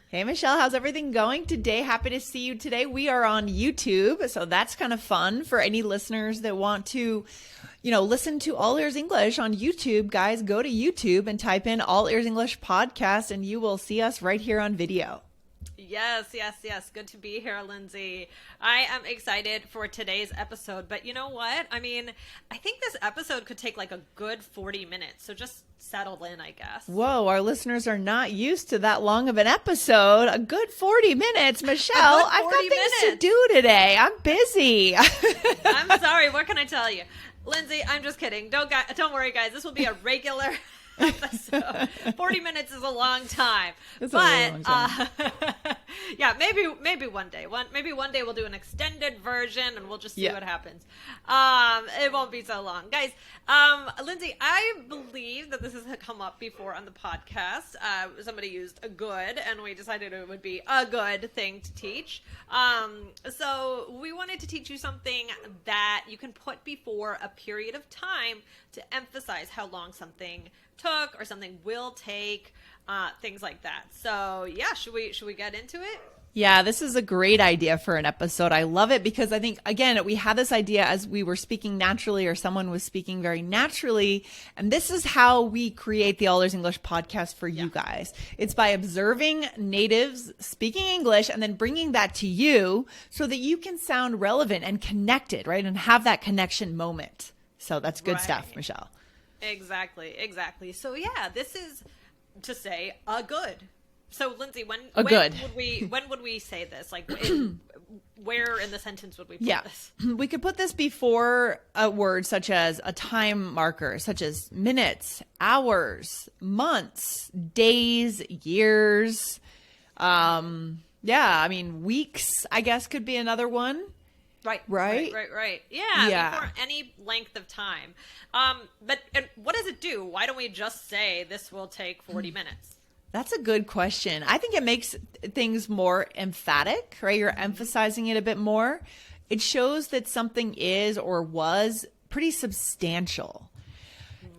Hey, Michelle, how's everything going today? Happy to see you today. We are on YouTube, so that's kind of fun for any listeners that want to, listen to All Ears English on YouTube. Guys, go to YouTube and type in All Ears English Podcast, and you will see us right here on video. Yes. Good to be here, Lindsay. I am excited for today's episode, but you know what? I think this episode could take like a good 40 minutes, so just settle in, I guess. Whoa, our listeners are not used to that long of an episode. A good 40 minutes. Michelle, I've got things to do today. I'm busy. I'm sorry. What can I tell you? Lindsay, I'm just kidding. Don't worry, guys. This will be a regular episode. 40 minutes is a long time. It's a long time. Yeah, maybe one day. Maybe one day we'll do an extended version and we'll just see what happens. It won't be so long. Guys, Lindsay, I believe that this has come up before on the podcast. Somebody used a good, and we decided it would be a good thing to teach. So we wanted to teach you something that you can put before a period of time to emphasize how long something took or something will take, things like that. So yeah, should we get into it? Yeah, this is a great idea for an episode. I love it because I think, again, we had this idea as we were speaking naturally or someone was speaking very naturally. And this is how we create the All Ears English podcast for you guys. It's by observing natives speaking English and then bringing that to you so that you can sound relevant and connected, right? And have that connection moment. So that's good stuff, Michelle. Exactly. So yeah, this is to say a good. So Lindsay, when would we say this? Like, where in the sentence would we put this? We could put this before a word such as a time marker, such as minutes, hours, months, days, years. Weeks, I guess, could be another one. Right. Yeah. Before any length of time. But what does it do? Why don't we just say this will take 40 minutes? That's a good question. I think it makes things more emphatic, right? You're emphasizing it a bit more. It shows that something is or was pretty substantial.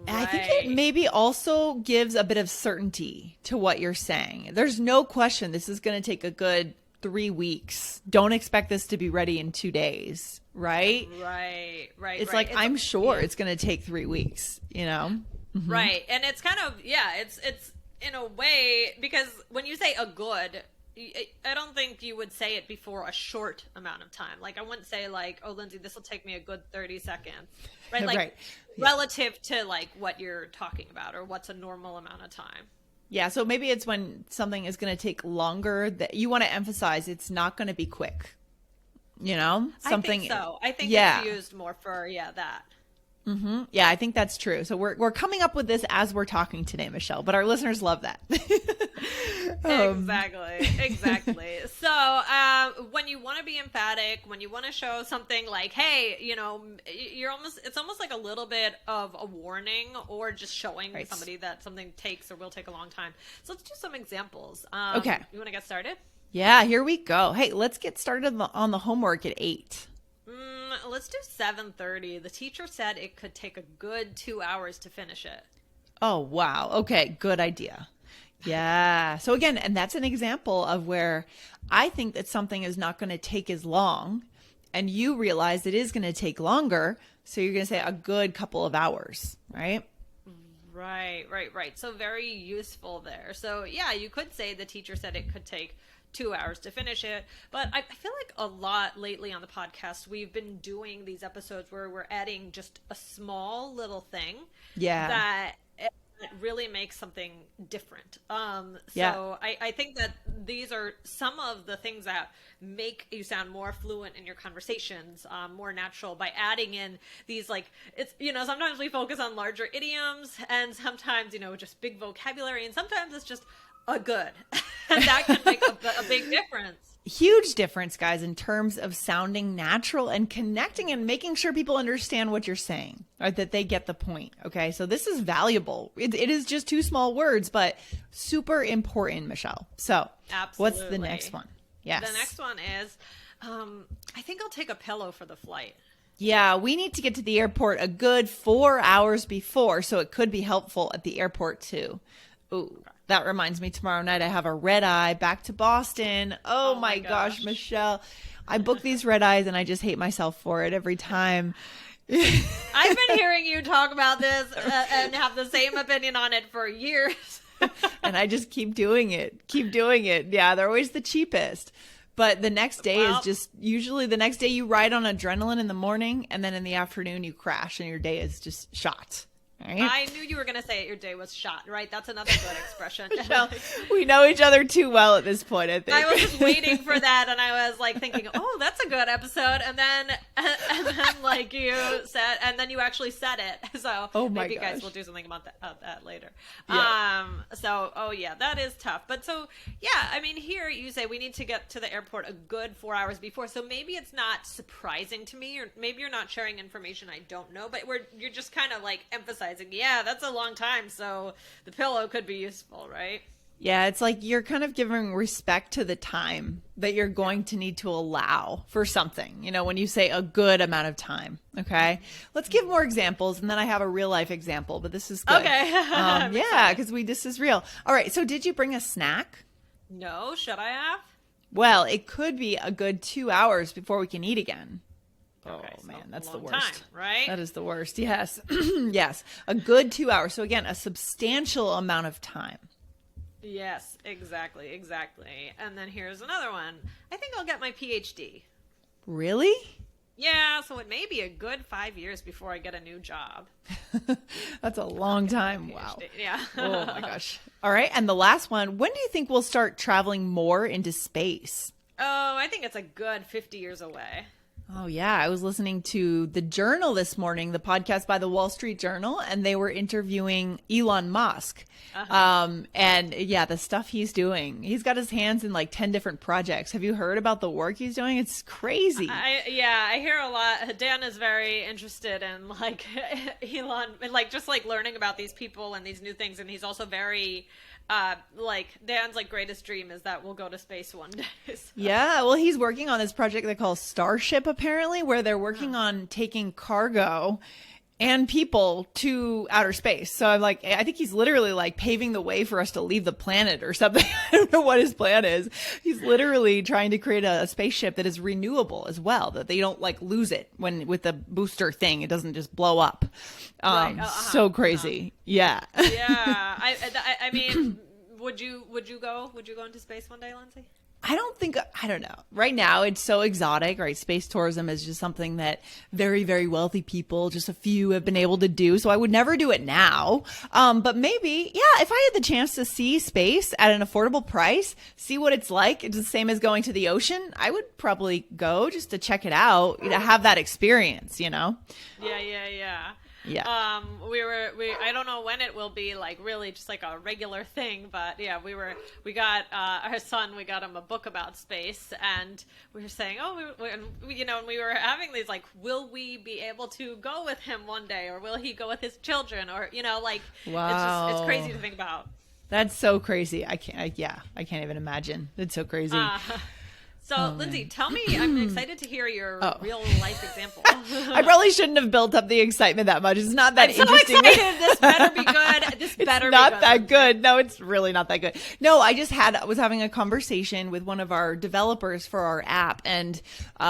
And I think it maybe also gives a bit of certainty to what you're saying. There's no question this is going to take a good 3 weeks. Don't expect this to be ready in 2 days, right? Right. It's like, I'm sure it's going to take 3 weeks, Mm-hmm. Right. And it's kind of, it's in a way, because when you say a good, I don't think you would say it before a short amount of time. Like, I wouldn't say like, oh, Lindsay, this will take me a good 30 seconds, right? Like relative to like what you're talking about or what's a normal amount of time. Yeah. So maybe it's when something is going to take longer that you want to emphasize it's not going to be quick, something. I think so. I think it's used more for, that. Mm-hmm. Yeah, I think that's true. So we're coming up with this as we're talking today, Michelle, but our listeners love that. Exactly. So when you want to be emphatic, when you want to show something like, hey, it's almost like a little bit of a warning or just showing somebody that something takes or will take a long time. So let's do some examples. Okay. You want to get started? Yeah, here we go. Hey, let's get started on the homework at 8. Let's do 7:30. The teacher said it could take a good 2 hours to finish it. Oh, wow. Okay, good idea. Yeah. So again, and that's an example of where I think that something is not going to take as long and you realize it is going to take longer. So you're going to say a good couple of hours, right? Right. So very useful there. So yeah, you could say the teacher said it could take 2 hours to finish it. But I feel like a lot lately on the podcast, we've been doing these episodes where we're adding just a small little thing that really makes something different. So I think that these are some of the things that make you sound more fluent in your conversations, more natural by adding in these, like, it's, sometimes we focus on larger idioms and sometimes, just big vocabulary, and sometimes it's just a good. And that can make a big difference. Huge difference, guys, in terms of sounding natural and connecting and making sure people understand what you're saying, or that they get the point. Okay, so this is valuable. It is just 2 small words, but super important, Michelle. So What's the next one? Yes. The next one is, I think I'll take a pillow for the flight. Yeah, we need to get to the airport a good 4 hours before, so it could be helpful at the airport too. Ooh, that reminds me, tomorrow night I have a red eye back to Boston. Oh my gosh, Michelle. I book these red eyes and I just hate myself for it every time. I've been hearing you talk about this and have the same opinion on it for years. And I just keep doing it. Yeah, they're always the cheapest. But the next day is just usually the next day you ride on adrenaline in the morning, and then in the afternoon you crash and your day is just shot. Right? I knew you were going to say it, your day was shot, right? That's another good expression. Michelle, we know each other too well at this point, I think. I was just waiting for that, and I was like thinking, oh, that's a good episode. And then like you said, and then you actually said it. So maybe you guys will do something about that later. Yeah. So, oh yeah, that is tough. But so, yeah, I mean, here you say we need to get to the airport a good 4 hours before. So maybe it's not surprising to me, or maybe you're not sharing information I don't know, but you're just kind of like emphasizing, yeah, that's a long time, so the pillow could be useful, right? Yeah, it's like you're kind of giving respect to the time that you're going to need to allow for something, when you say a good amount of time. Okay, let's give more examples, and then I have a real life example, but this is good. Okay. Yeah, because this is real. All right, so did you bring a snack? No, should I have? Well, it could be a good 2 hours before we can eat again. Okay, oh man, that's the long worst. Time, right? That is the worst. Yes. Yes. A good 2 hours. So again, a substantial amount of time. Yes, exactly. And then here's another one. I think I'll get my PhD. Really? Yeah, so it may be a good 5 years before I get a new job. That's a long time. Wow. Yeah. Oh my gosh. All right. And the last one, when do you think we'll start traveling more into space? Oh, I think it's a good 50 years away. Oh, yeah. I was listening to The Journal this morning, the podcast by the Wall Street Journal, and they were interviewing Elon Musk. And yeah, the stuff he's doing. He's got his hands in like 10 different projects. Have you heard about the work he's doing? It's crazy. I hear a lot. Dan is very interested in like Elon, like just like learning about these people and these new things. And he's also very... like Dan's like greatest dream is that we'll go to space one day. So. Yeah, well, he's working on this project they call Starship, apparently, where they're working on taking cargo and people to outer space. So I'm like, I think he's literally like paving the way for us to leave the planet or something. I don't know what his plan is. He's literally trying to create a spaceship that is renewable as well, that they don't like lose it when with the booster thing, it doesn't just blow up. Right. So crazy. Yeah. Yeah. I mean, would you go into space one day, Lindsay? I don't know. Right now, it's so exotic, right? Space tourism is just something that very, very wealthy people, just a few, have been able to do. So I would never do it now. But maybe, yeah, if I had the chance to see space at an affordable price, see what it's like, it's the same as going to the ocean, I would probably go just to check it out, have that experience, Yeah. Yeah. I don't know when it will be like really just like a regular thing, but yeah, we got our son, we got him a book about space, and we were saying, and we were having these like, will we be able to go with him one day, or will he go with his children, or like, wow. It's crazy to think about. That's so crazy. I can't even imagine. It's so crazy. So, Lindsay, tell me, I'm excited to hear your real life example. I probably shouldn't have built up the excitement that much. It's not that interesting. So excited. This better be good. It's not that good. No, it's really not that good. No, I was having a conversation with one of our developers for our app, and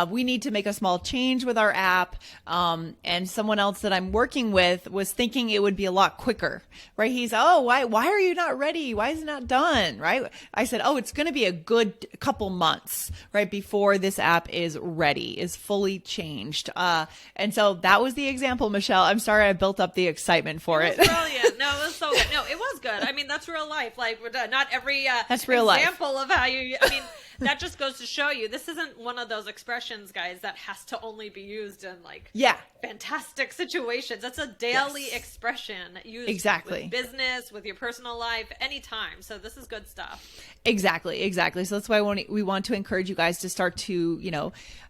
we need to make a small change with our app. And someone else that I'm working with was thinking it would be a lot quicker, right? He's, why are you not ready? Why is it not done? Right? I said, it's going to be a good couple months, right before this app is ready, is fully changed. And so that was the example, Michelle. I'm sorry I built up the excitement for it. Brilliant. No, it was so good. No, it was good. I mean, that's real life. Like, not every that's real example life. Of how you, I mean, that just goes to show you, this isn't one of those expressions, guys, that has to only be used in like fantastic situations. That's a daily expression used with business, with your personal life, anytime. So this is good stuff. Exactly. So that's why we want to encourage you guys to start to,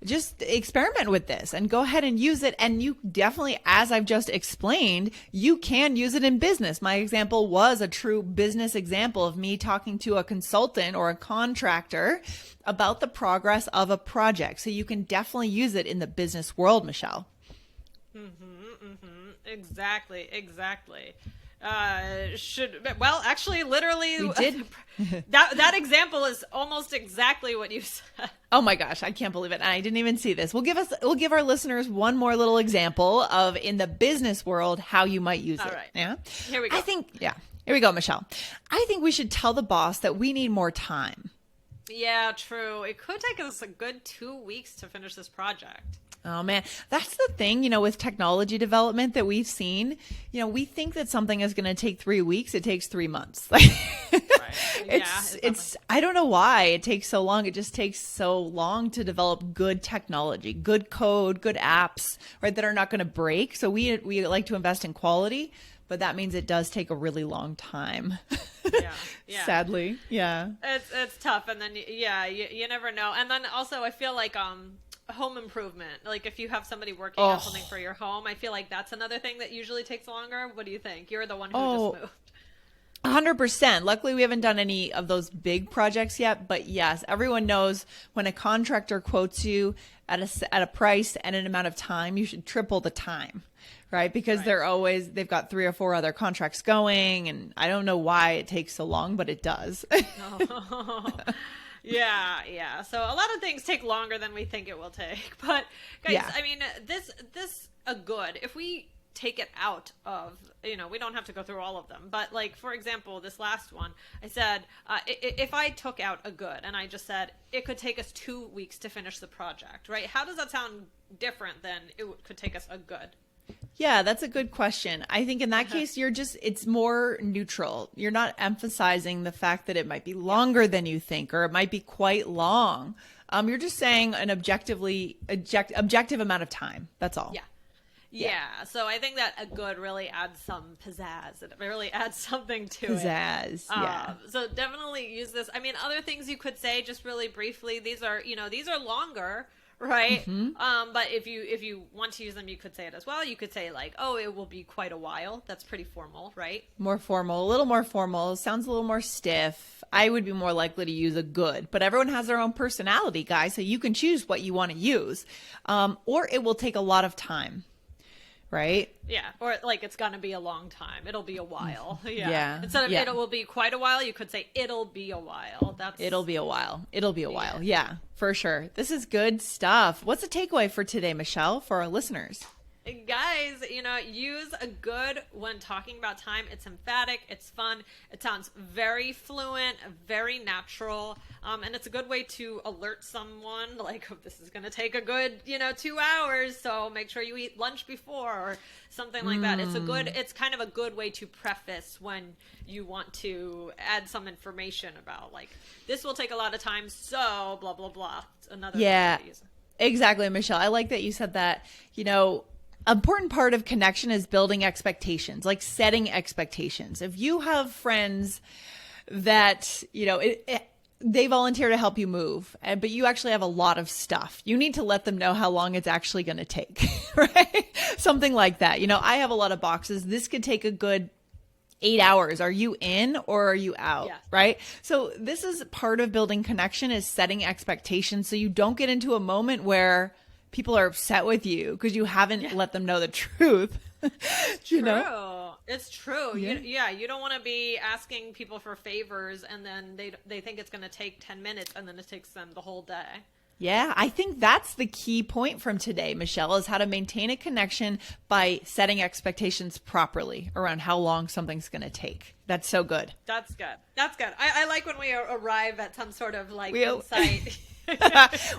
just experiment with this and go ahead and use it. And you definitely, as I've just explained, you can use it in business. My example was a true business example of me talking to a consultant or a contractor about the progress of a project. So you can definitely use it in the business world, Michelle. Exactly. Actually, literally, We did. that example is almost exactly what you said. Oh my gosh, I can't believe it. I didn't even see this. We'll give our listeners one more little example of in the business world how you might use it. All right. Yeah. Here we go. Here we go, Michelle. I think we should tell the boss that we need more time. Yeah, true. It could take us a good 2 weeks to finish this project. Oh man, that's the thing, with technology development that we've seen, we think that something is going to take 3 weeks. It takes 3 months. Like it's, I don't know why it takes so long. It just takes so long to develop good technology, good code, good apps, right? That are not going to break. So we like to invest in quality, but that means it does take a really long time. Yeah. Sadly. Yeah. It's tough. And then, you never know. And then also I feel like, home improvement, like if you have somebody working on something for your home, I feel like that's another thing that usually takes longer. What do you think? You're the one who just moved. 100%. Luckily, we haven't done any of those big projects yet, but yes, everyone knows when a contractor quotes you at a price and an amount of time, you should triple the time, right? Because they've got 3 or 4 other contracts going, and I don't know why it takes so long, but it does. Yeah. So a lot of things take longer than we think it will take. But guys, I mean, this a good. If we take it out of, we don't have to go through all of them. But like, for example, this last one, I said, if I took out a good and I just said it could take us 2 weeks to finish the project, right? How does that sound different than it could take us a good? Yeah, that's a good question. I think in that case, it's more neutral. You're not emphasizing the fact that it might be longer than you think, or it might be quite long. You're just saying an objective amount of time. That's all. Yeah. So I think that a good really adds some pizzazz. It really adds something to it. Pizzazz. Yeah. So definitely use this. I mean, other things you could say just really briefly, these are longer. Right. Mm-hmm. But if you want to use them, you could say it as well. You could say like, oh, it will be quite a while. That's pretty formal, right? More formal, a little more formal. Sounds a little more stiff. I would be more likely to use a good, but everyone has their own personality, guys. So you can choose what you want to use. Or it will take a lot of time. Right? Yeah. Or like it's going to be a long time. It'll be a while. Yeah. Instead of it will be quite a while, you could say it'll be a while. It'll be a while. It'll be a while. Yeah, for sure. This is good stuff. What's the takeaway for today, Michelle, for our listeners? Guys, use a good when talking about time. It's emphatic. It's fun. It sounds very fluent, very natural. And it's a good way to alert someone like, oh, this is going to take a good, 2 hours. So make sure you eat lunch before or something like that. It's kind of a good way to preface when you want to add some information about like, this will take a lot of time. So blah, blah, blah. It's another way to use it. Exactly, Michelle. I like that you said that, important part of connection is building expectations, like setting expectations. If you have friends that, they volunteer to help you move, but you actually have a lot of stuff, you need to let them know how long it's actually going to take, right? Something like that. I have a lot of boxes. This could take a good 8 hours. Are you in or are you out? Yeah. Right? So this is part of building connection, is setting expectations so you don't get into a moment where people are upset with you because you haven't let them know the truth. It's true. You don't want to be asking people for favors and then they think it's going to take 10 minutes and then it takes them the whole day. Yeah, I think that's the key point from today, Michelle, is how to maintain a connection by setting expectations properly around how long something's going to take. That's so good. That's good. I like when we arrive at some sort of like insight.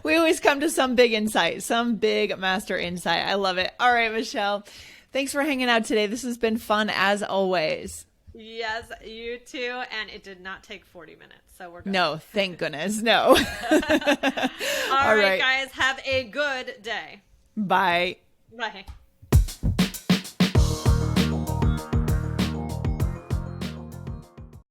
We always come to some big insight, some big master insight. I love it. All right, Michelle, thanks for hanging out today. This has been fun as always. Yes, you too. And it did not take 40 minutes. So we're good. No, thank goodness. No. All right, guys. Have a good day. Bye. Bye.